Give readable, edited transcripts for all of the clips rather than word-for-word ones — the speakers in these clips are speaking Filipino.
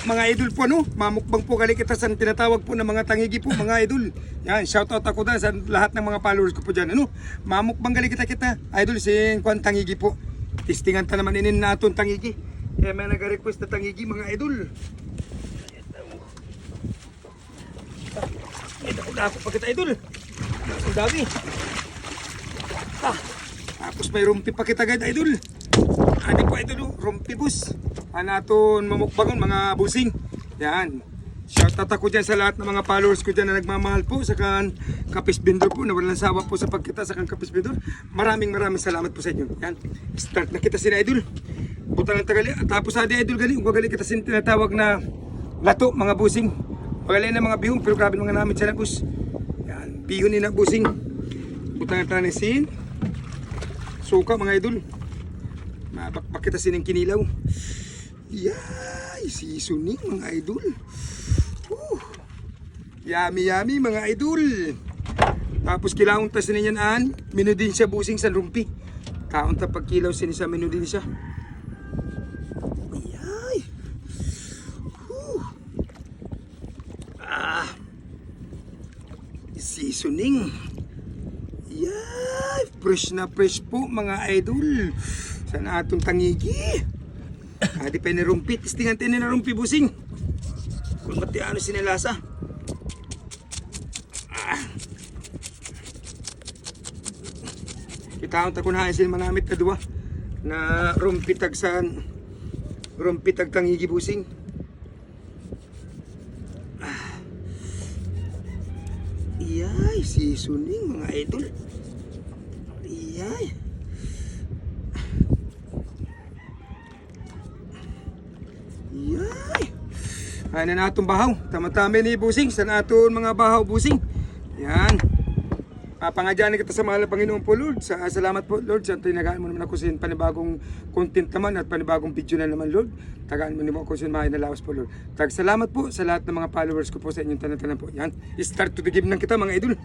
Mga idol po, no? Mamukbang po gali kita sa tinatawag po ng mga tangigi po, mga idol. Yan, shoutout ako na sa lahat ng mga followers ko po dyan, ano? Mamukbang gali kita, idol, si Kwan Tangigi po. Tistingan ta naman inin naton tangigi. Kaya may nag-request na tangigi, mga idol. Ito po dako pa kita, idol. Ang dami. Tapos may rumpi pa kita, guys, idol. Ano po ito, rumpi bus. Naton mamukbangon mga busing. Yan. Shoutout ako dyan sa lahat ng mga followers ko dyan na nagmamahal po sa kan Kapis Vendor po na walang sawa po sa pagkita sa kan Kapis Vendor. Maraming salamat po sa inyo. Yan. Start na kita sila, idol. Buta ng tagali. Tapos sa idol gali. Kung gali kita sin tinatawag na lato mga busing. Pagalay na mga bihong pero grabe mga namin sila bus. Yan. Bihon ni na busing. Buta ng tanisin. Suka mga idol. Mabakbak kita sining kinilaw. Yay! Seasoning mga idol. Yummy yummy mga idol. Tapos kilaong tas ninyan an. Menu din siya busing sa rumpi. Kaon ta pag kilaw sin sa menu din siya. Yay! Seasoning. Yay! Fresh na fresh po mga idol. Sana atong tangigi. Di pa ni rumpi. Tistingan tayo na rumpi busing. Kung mati ano sinilasa. Itaon ta kung hain manamit na dua. Na rumpi tagsan. Rumpi tag tangigi busing. Iyay, seasoning mga idol. Iyay. Yay! Ay na natong bahaw. Tama-tama ni busing sa naton mga bahaw busing. Yan. Pangadyanan kita sa mahal na Panginoon po, Lord. Salamat po, Lord. Sa tinagaan mo naman ako sa panibagong content naman at panibagong video na naman, Lord. Tagaan mo naman ako sa mahay na lawas po, Lord. Salamat po sa lahat ng mga followers ko po sa inyong tanan-tanan po. Yan. Start to the game lang kita mga idol.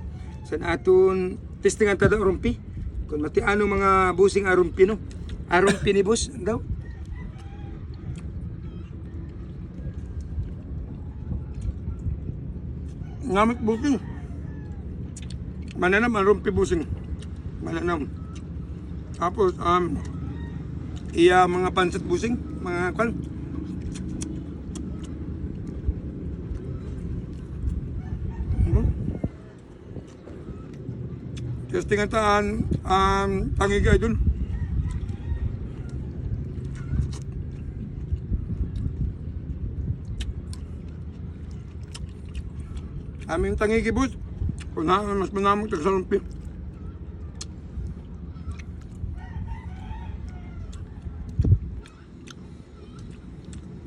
Sa naton testingan tada rumpi. Kung matiano mga busing arumpi, no? Arumpi ni boss daw. Ngamit busing. Mananam ang rumpi busing. Mananam. Tapos iya mga pancit busing, mga kwan. Testingan taan tangigi idol. Aming tangigi bus. Kung mas manamog tag sa rumpi.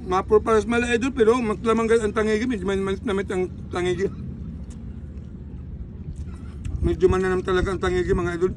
Mapurparas mala idol pero mas lamang ang tangigi. Medyo malit namit ang tangigi. Medyo mananam talaga ang tangigi mga idol.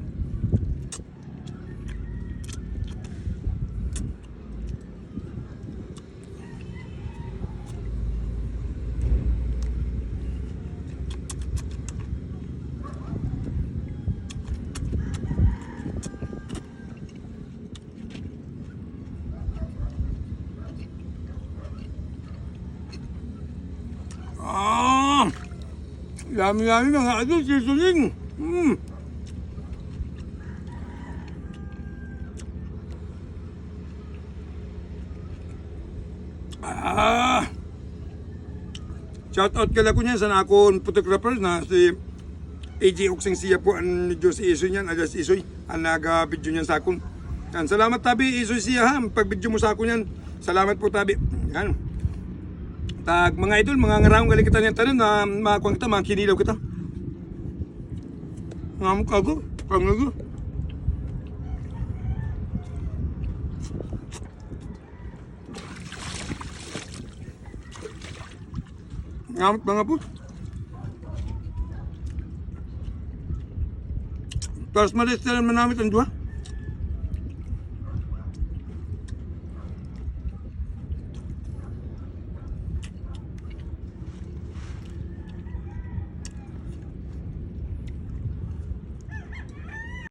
Yummy mga idol, seasoning. Shout out kala ko niyan sa nakon photographer na si AJ Okseng siya po ang medyo si Isoy niyan, alias Isoy, ang naga-video niyan sa akon. Yan, salamat tabi Isoy siya ha, pag-video mo sa akon yan. Salamat po tabi. Yan. Tag mga idol, mga ngaraong galing kita niyan tanan na makakuha kita, mga kinilaw kita. Ngamuk ako, pangago. Ngamuk mga po. Tapos malis na naman namin ang dua.